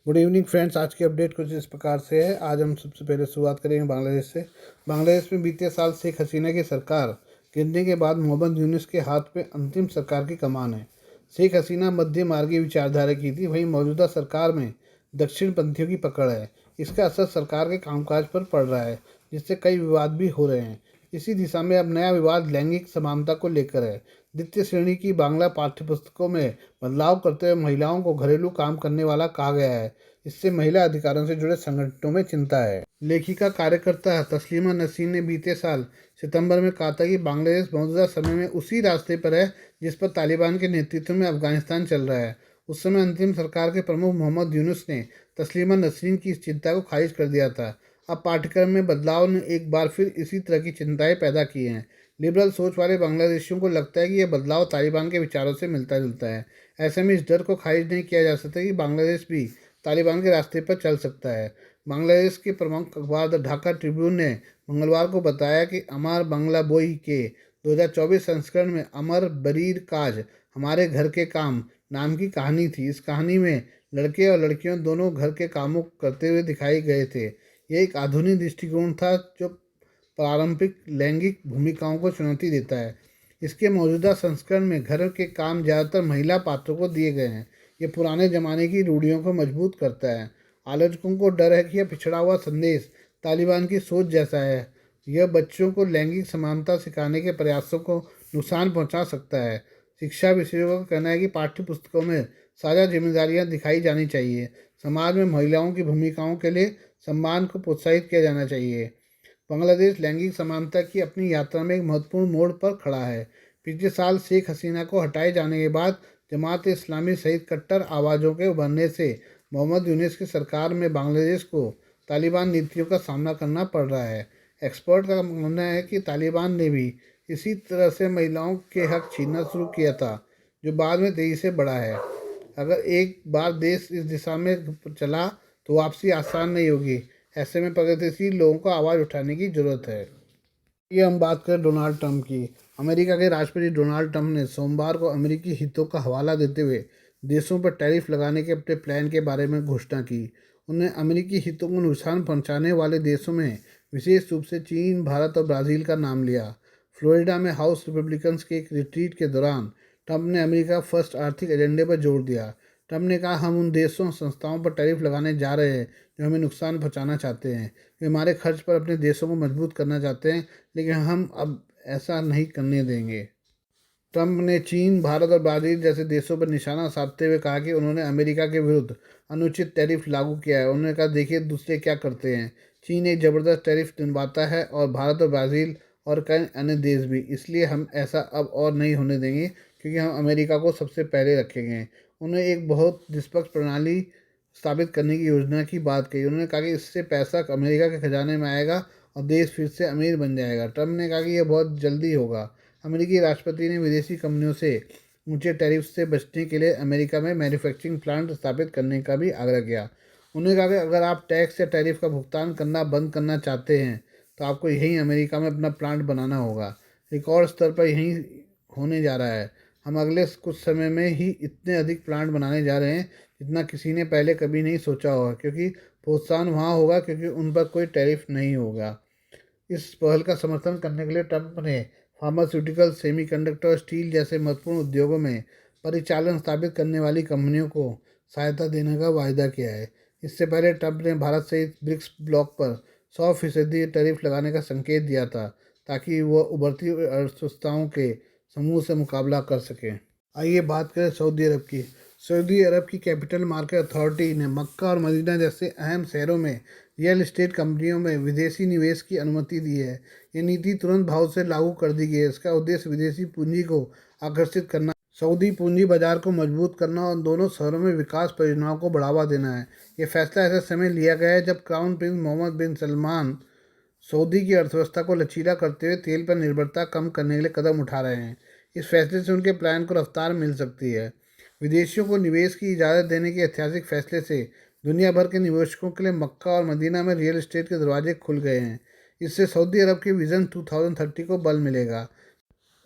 Good evening friends. आज की update कुछ इस प्रकार से है। आज हम सबसे पहले शुरुआत करेंगे बांग्लादेश से। बांग्लादेश में बीते साल शेख हसीना की सरकार गिरने के बाद मोहम्मद यूनुस के हाथ में अंतिम सरकार की कमान है। शेख हसीना मध्य मार्गी विचारधारा की थी, वहीं मौजूदा सरकार में दक्षिण पंथियों की पकड़ है। इसका असर सरकार के कामकाज पर पड़ रहा है, जिससे कई विवाद भी हो रहे हैं। इसी दिशा में अब नया विवाद लैंगिक समानता को लेकर है। द्वितीय श्रेणी की बांग्ला पाठ्यपुस्तकों में बदलाव करते हुए महिलाओं को घरेलू काम करने वाला कहा गया है। इससे महिला अधिकारों से जुड़े संगठनों में चिंता है। लेखिका कार्यकर्ता तस्लीमा नसरीन ने बीते साल सितंबर में कहा था कि बांग्लादेश मौजूदा समय में उसी रास्ते पर है जिस पर तालिबान के नेतृत्व में अफगानिस्तान चल रहा है। उस समय अंतिम सरकार के प्रमुख मोहम्मद यूनुस ने तस्लीमा नसरीन की इस चिंता को खारिज कर दिया था। अब पाठ्यक्रम में बदलाव ने एक बार फिर इसी तरह की चिंताएं पैदा की हैं। लिबरल सोच वाले बांग्लादेशियों को लगता है कि यह बदलाव तालिबान के विचारों से मिलता जुलता है। ऐसे में इस डर को खारिज नहीं किया जा सकता कि बांग्लादेश भी तालिबान के रास्ते पर चल सकता है। बांग्लादेश के प्रमुख अखबार द ढाका ट्रिब्यून ने मंगलवार को बताया कि अमर बांग्ला बोई के 2024 संस्करण में अमर बरीर काज हमारे घर के काम नाम की कहानी थी। इस कहानी में लड़के और लड़कियों दोनों घर के कामों करते हुए दिखाए गए थे। यह एक आधुनिक दृष्टिकोण था जो पारंपरिक लैंगिक भूमिकाओं को चुनौती देता है। इसके मौजूदा संस्करण में घर के काम ज़्यादातर महिला पात्रों को दिए गए हैं। ये पुराने ज़माने की रूढ़ियों को मजबूत करता है। आलोचकों को डर है कि यह पिछड़ा हुआ संदेश तालिबान की सोच जैसा है। यह बच्चों को लैंगिक समानता सिखाने के प्रयासों को नुकसान पहुंचा सकता है। शिक्षा विशेषज्ञों का कहना है कि पाठ्य पुस्तकों में साझा जिम्मेदारियां दिखाई जानी चाहिए। समाज में महिलाओं की भूमिकाओं के लिए सम्मान को प्रोत्साहित किया जाना चाहिए। बांग्लादेश लैंगिक समानता की अपनी यात्रा में एक महत्वपूर्ण मोड़ पर खड़ा है। पिछले साल शेख हसीना को हटाए जाने के बाद जमात इस्लामी सहित कट्टर आवाज़ों के उभरने से मोहम्मद यूनुस की सरकार में बांग्लादेश को तालिबान नीतियों का सामना करना पड़ रहा है। एक्सपर्ट का मानना है कि तालिबान ने भी इसी तरह से महिलाओं के हक छीनना शुरू किया था, जो बाद में तेजी से बढ़ा है। अगर एक बार देश इस दिशा में चला तो वापसी आसान नहीं होगी। ऐसे में प्रगतिशील लोगों को आवाज़ उठाने की ज़रूरत है। ये हम बात करें डोनाल्ड ट्रंप की। अमेरिका के राष्ट्रपति डोनाल्ड ट्रंप ने सोमवार को अमेरिकी हितों का हवाला देते हुए देशों पर टैरिफ लगाने के अपने प्लान के बारे में घोषणा की। उन्होंने अमेरिकी हितों को नुकसान पहुंचाने वाले देशों में विशेष रूप से चीन, भारत और ब्राज़ील का नाम लिया। फ्लोरिडा में हाउस रिपब्लिकन्स के एक रिट्रीट के दौरान ट्रंप ने अमेरिका फर्स्ट आर्थिक एजेंडे पर जोर दिया। ट्रंप ने कहा, हम उन देशों संस्थाओं पर टैरिफ लगाने जा रहे हैं जो हमें नुकसान पहुंचाना चाहते हैं। वे हमारे खर्च पर अपने देशों को मजबूत करना चाहते हैं, लेकिन हम अब ऐसा नहीं करने देंगे। ट्रंप ने चीन, भारत और ब्राज़ील जैसे देशों पर निशाना साधते हुए कहा कि उन्होंने अमेरिका के विरुद्ध अनुचित टैरिफ लागू किया है। उन्होंने कहा, देखिए दूसरे क्या करते हैं। चीन एक ज़बरदस्त टैरिफ दिलवाता है और भारत और ब्राज़ील और कई अन्य देश भी। इसलिए हम ऐसा अब और नहीं होने देंगे, क्योंकि हम अमेरिका को सबसे पहले रखेंगे। उन्होंने एक बहुत निष्पक्ष प्रणाली स्थापित करने की योजना की बात कही। उन्होंने कहा कि इससे पैसा अमेरिका के खजाने में आएगा और देश फिर से अमीर बन जाएगा। ट्रंप ने कहा कि यह बहुत जल्दी होगा। अमेरिकी राष्ट्रपति ने विदेशी कंपनियों से ऊंचे टैरिफ से बचने के लिए अमेरिका में मैन्युफैक्चरिंग प्लांट स्थापित करने का भी आग्रह किया। उन्होंने कहा कि अगर आप टैक्स या टैरिफ का भुगतान करना बंद करना चाहते हैं तो आपको यहीं अमेरिका में अपना प्लांट बनाना होगा। रिकॉर्ड स्तर पर यहीं होने जा रहा है। हम अगले कुछ समय में ही इतने अधिक प्लांट बनाने जा रहे हैं जितना किसी ने पहले कभी नहीं सोचा होगा, क्योंकि प्रोत्साहन वहाँ होगा क्योंकि उन पर कोई टैरिफ नहीं होगा। इस पहल का समर्थन करने के लिए ट्रंप ने फार्मास्यूटिकल, सेमीकंडक्टर और स्टील जैसे महत्वपूर्ण उद्योगों में परिचालन स्थापित करने वाली कंपनियों को सहायता देने का वायदा किया है। इससे पहले ट्रंप ने भारत सहित ब्रिक्स ब्लॉक पर 100% टैरिफ लगाने का संकेत दिया था, ताकि वह उभरती हुई अर्थव्यवस्थाओं के समूह से मुकाबला कर सकें। आइए बात करें सऊदी अरब की। सऊदी अरब की कैपिटल मार्केट अथॉरिटी ने मक्का और मदीना जैसे अहम शहरों में रियल एस्टेट कंपनियों में विदेशी निवेश की अनुमति दी है। ये नीति तुरंत भाव से लागू कर दी गई है। इसका उद्देश्य विदेशी पूंजी को आकर्षित करना, सऊदी पूंजी बाजार को मजबूत करना और दोनों शहरों में विकास परियोजनाओं को बढ़ावा देना है। ये फैसला ऐसे समय लिया गया है जब क्राउन प्रिंस मोहम्मद बिन सलमान सऊदी की अर्थव्यवस्था को लचीला करते हुए तेल पर निर्भरता कम करने के लिए कदम उठा रहे हैं। इस फैसले से उनके प्लान को रफ्तार मिल सकती है। विदेशियों को निवेश की इजाज़त देने के ऐतिहासिक फैसले से दुनिया भर के निवेशकों के लिए मक्का और मदीना में रियल एस्टेट के दरवाजे खुल गए हैं। इससे सऊदी अरब के विज़न 2030 को बल मिलेगा,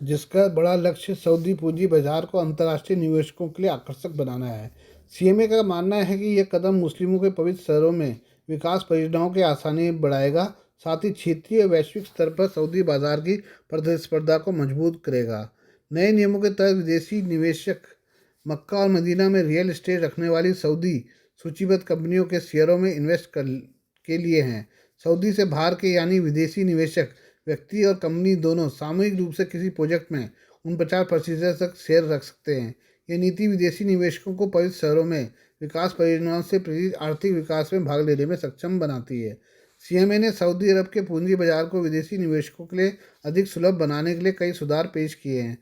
जिसका बड़ा लक्ष्य सऊदी पूंजी बाजार को अंतर्राष्ट्रीय निवेशकों के लिए आकर्षक बनाना है। सीएमए का मानना है कि यह कदम मुस्लिमों के पवित्र शहरों में विकास परियोजनाओं की आसानी बढ़ाएगा, साथ ही क्षेत्रीय और वैश्विक स्तर पर सऊदी बाजार की प्रतिस्पर्धा को मजबूत करेगा। नए नियमों के तहत विदेशी निवेशक मक्का और मदीना में रियल एस्टेट रखने वाली सऊदी सूचीबद्ध कंपनियों के शेयरों में इन्वेस्ट कर के लिए हैं। सऊदी से बाहर के यानी विदेशी निवेशक व्यक्ति और कंपनी दोनों सामूहिक रूप से किसी प्रोजेक्ट में 49% तक शेयर रख सकते हैं। यह नीति विदेशी निवेशकों को पवित्र शहरों में विकास परियोजनाओं से प्रेरित आर्थिक विकास में भाग लेने में सक्षम बनाती है। सीएमए ने सऊदी अरब के पूंजी बाजार को विदेशी निवेशकों के लिए अधिक सुलभ बनाने के लिए कई सुधार पेश किए हैं।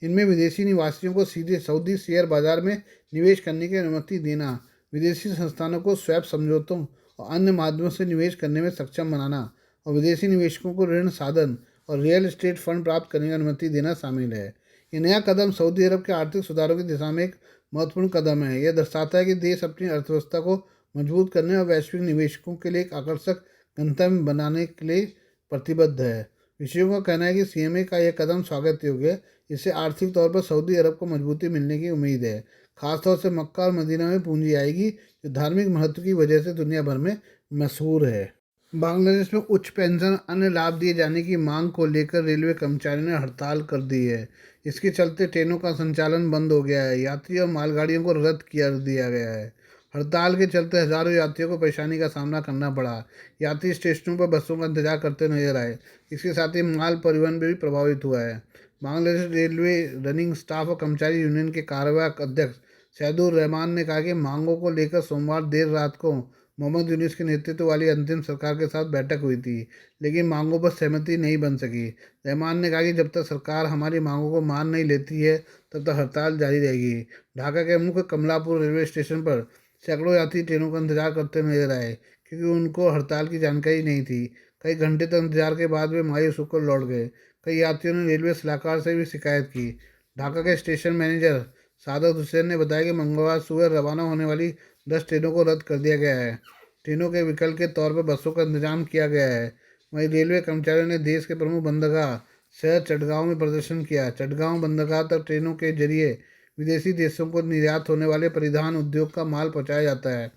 इनमें विदेशी निवासियों को सीधे सऊदी शेयर बाजार में निवेश करने की अनुमति देना, विदेशी संस्थानों को स्वैप समझौतों और अन्य माध्यमों से निवेश करने में सक्षम बनाना और विदेशी निवेशकों को ऋण साधन और रियल एस्टेट फंड प्राप्त करने की अनुमति देना शामिल है। ये नया कदम सऊदी अरब के आर्थिक सुधारों की दिशा में एक महत्वपूर्ण कदम है। यह दर्शाता है कि देश अपनी अर्थव्यवस्था को मजबूत करने और वैश्विक निवेशकों के लिए एक आकर्षक गंतव्य बनाने के लिए प्रतिबद्ध है। विशेषज्ञों का कहना है कि सीएमए का यह कदम स्वागत योग्य है। इससे आर्थिक तौर पर सऊदी अरब को मजबूती मिलने की उम्मीद है। खासतौर से मक्का और मदीना में पूंजी आएगी, जो धार्मिक महत्व की वजह से दुनिया भर में मशहूर है। बांग्लादेश में उच्च पेंशन अन्य लाभ दिए जाने की मांग को लेकर रेलवे कर्मचारियों ने हड़ताल कर दी है। इसके चलते ट्रेनों का संचालन बंद हो गया है। यात्री और मालगाड़ियों को रद्द किया दिया गया है। हड़ताल के चलते हजारों यात्रियों को परेशानी का सामना करना पड़ा। यात्री स्टेशनों पर बसों का इंतजार करते नजर आए। इसके साथ ही माल परिवहन भी प्रभावित हुआ है। बांग्लादेश रेलवे रनिंग स्टाफ और कर्मचारी यूनियन के कार्यवाहक अध्यक्ष सैदुर रहमान ने कहा कि मांगों को लेकर सोमवार देर रात को मोहम्मद यूनिस के नेतृत्व वाली अंतिम सरकार के साथ बैठक हुई थी, लेकिन मांगों पर सहमति नहीं बन सकी। रहमान ने कहा कि जब तक सरकार हमारी मांगों को मान नहीं लेती है, तब तक हड़ताल जारी रहेगी। ढाका के मुख्य कमलापुर रेलवे स्टेशन पर सैकड़ों यात्री ट्रेनों का इंतजार करते नजर आए, क्योंकि उनको हड़ताल की जानकारी नहीं थी। कई घंटे तक इंतजार के बाद वे मायूस होकर लौट गए। कई यात्रियों ने रेलवे सलाहकार से भी शिकायत की। ढाका के स्टेशन मैनेजर सादत हुसैन ने बताया कि मंगलवार सुबह रवाना होने वाली 10 ट्रेनों को रद्द कर दिया गया है। ट्रेनों के विकल्प के तौर पर बसों का इंतजाम किया गया है। वहीं रेलवे कर्मचारियों ने देश के प्रमुख बंदरगाह शहर चटगांव में प्रदर्शन किया। चटगांव बंदरगाह तक ट्रेनों के जरिए विदेशी देशों को निर्यात होने वाले परिधान उद्योग का माल पहुंचाया जाता है।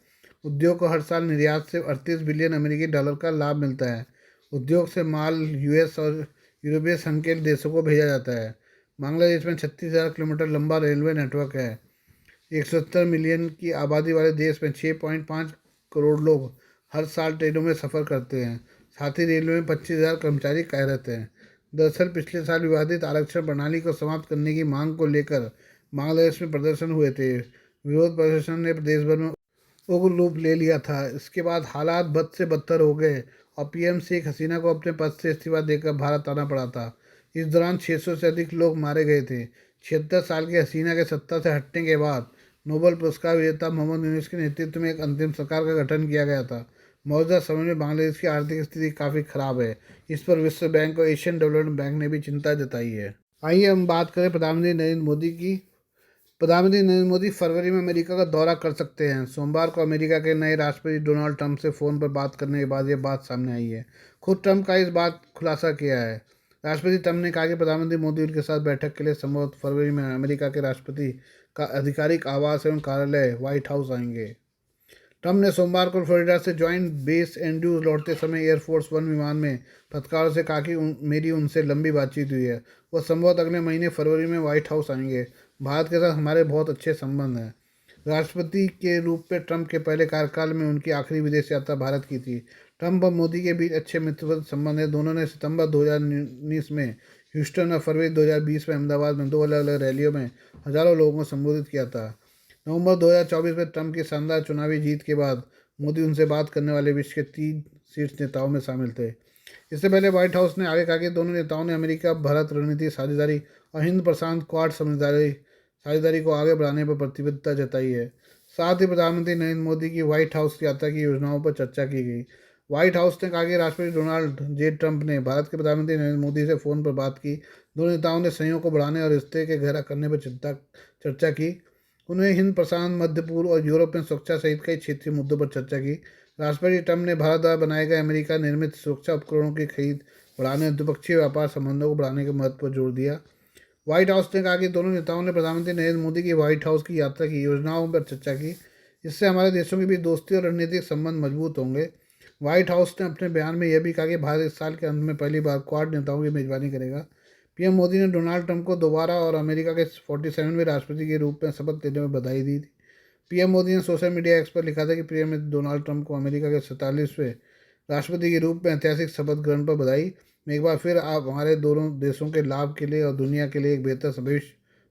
उद्योग को हर साल निर्यात से 38 बिलियन अमेरिकी डॉलर का लाभ मिलता है। उद्योग से माल यूएस और यूरोपीय संघ के देशों को भेजा जाता है। बांग्लादेश में 36,000 किलोमीटर लंबा रेलवे नेटवर्क है। 170 मिलियन की आबादी वाले देश में 6.5 करोड़ लोग हर साल ट्रेनों में सफ़र करते हैं। साथ ही रेलवे में 25,000 कर्मचारी कार्यरत हैं। दरअसल पिछले साल विवादित आरक्षण प्रणाली को समाप्त करने की मांग को लेकर बांग्लादेश में प्रदर्शन हुए थे। विरोध प्रदर्शन ने देश भर में उग्र रूप ले लिया था। इसके बाद हालात बद से बदतर हो गए और पीएम शेख हसीना को अपने पद से इस्तीफा देकर भारत आना पड़ा था। इस दौरान 600 से अधिक लोग मारे गए थे। 76 साल की हसीना के सत्ता से हटने के बाद नोबेल पुरस्कार विजेता मोहम्मद यूनुस के नेतृत्व में एक अंतिम सरकार का गठन किया गया था। मौजूदा समय में बांग्लादेश की आर्थिक स्थिति काफ़ी खराब है। इस पर विश्व बैंक और एशियन डेवलपमेंट बैंक ने भी चिंता जताई है। आइए हम बात करें प्रधानमंत्री नरेंद्र मोदी की। प्रधानमंत्री नरेंद्र मोदी फरवरी में अमेरिका का दौरा कर सकते हैं। सोमवार को अमेरिका के नए राष्ट्रपति डोनाल्ड ट्रंप से फ़ोन पर बात करने के बाद यह बात सामने आई है। खुद ट्रंप का इस बात खुलासा किया है। राष्ट्रपति ट्रंप ने कहा कि प्रधानमंत्री मोदी उनके साथ बैठक के लिए संभवतः फरवरी में अमेरिका के राष्ट्रपति का आधिकारिक आवास एवं कार्यालय व्हाइट हाउस आएंगे। ट्रंप ने सोमवार को फ्लोरिडा से जॉइंट बेस एंड्रूज लौटते समय एयरफोर्स वन विमान में पत्रकारों से कहा कि मेरी उनसे लंबी बातचीत हुई है। वह संभवतः अगले महीने फरवरी में व्हाइट हाउस आएंगे। भारत के साथ हमारे बहुत अच्छे संबंध हैं। राष्ट्रपति के रूप में ट्रंप के पहले कार्यकाल में उनकी आखिरी विदेश यात्रा भारत की थी। ट्रंप और मोदी के बीच अच्छे मित्रवत संबंध है। दोनों ने सितंबर 2019 में ह्यूस्टन और फरवरी 2020 में अहमदाबाद में 2 अलग अलग रैलियों में हजारों लोगों को संबोधित किया था। नवंबर 2024 में ट्रंप की शानदार चुनावी जीत के बाद मोदी उनसे बात करने वाले विश्व के 3 शीर्ष नेताओं में शामिल थे। इससे पहले व्हाइट हाउस ने आगे कहा कि दोनों नेताओं ने अमेरिका भारत रणनीति साझेदारी और हिंद प्रशांत क्वाड साझेदारी को आगे बढ़ाने पर प्रतिबद्धता जताई है। साथ ही प्रधानमंत्री नरेंद्र मोदी की व्हाइट हाउस यात्रा की योजनाओं पर चर्चा की गई। व्हाइट हाउस ने कहा कि राष्ट्रपति डोनाल्ड जे ट्रंप ने भारत के प्रधानमंत्री नरेंद्र मोदी से फ़ोन पर बात की। दोनों नेताओं ने सहयोग को बढ़ाने और रिश्ते के गहरा करने पर चर्चा की। उन्होंने हिंद प्रशांत, मध्य पूर्व और यूरोप में सुरक्षा सहित कई क्षेत्रीय मुद्दों पर चर्चा की। राष्ट्रपति ट्रंप ने भारत द्वारा बनाए गए अमेरिका निर्मित सुरक्षा उपकरणों की खरीद बढ़ाने और द्विपक्षीय व्यापार संबंधों को बढ़ाने के महत्व पर जोर दिया। व्हाइट हाउस ने कहा कि दोनों नेताओं ने प्रधानमंत्री नरेंद्र मोदी की व्हाइट हाउस की यात्रा की योजनाओं पर चर्चा की। इससे हमारे देशों के बीच दोस्ती और रणनीतिक संबंध मजबूत होंगे। व्हाइट हाउस ने अपने बयान में यह भी कहा कि भारत इस साल के अंत में पहली बार क्वाड नेताओं की मेजबानी करेगा। पीएम मोदी ने डोनाल्ड ट्रंप को दोबारा और अमेरिका के 47वें राष्ट्रपति के रूप में शपथ लेने में बधाई दी थी। पीएम मोदी ने सोशल मीडिया एक्स पर लिखा था कि पीएम डोनाल्ड ट्रंप को अमेरिका के 47वें राष्ट्रपति के रूप में ऐतिहासिक शपथ ग्रहण पर बधाई। मैं एक बार फिर आप हमारे दोनों देशों के लाभ के लिए और दुनिया के लिए एक बेहतर भविष्य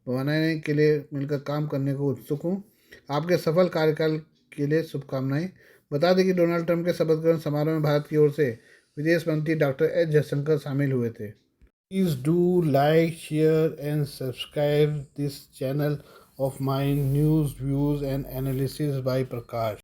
बनाने के लिए मिलकर काम करने को उत्सुक हूँ। आपके सफल कार्यकाल के लिए शुभकामनाएं। बता दें कि डोनाल्ड ट्रंप के शपथ ग्रहण समारोह में भारत की ओर से विदेश मंत्री डॉक्टर एस जयशंकर शामिल हुए थे। Please do like share and subscribe this channel of my news, views and analysis by Prakash.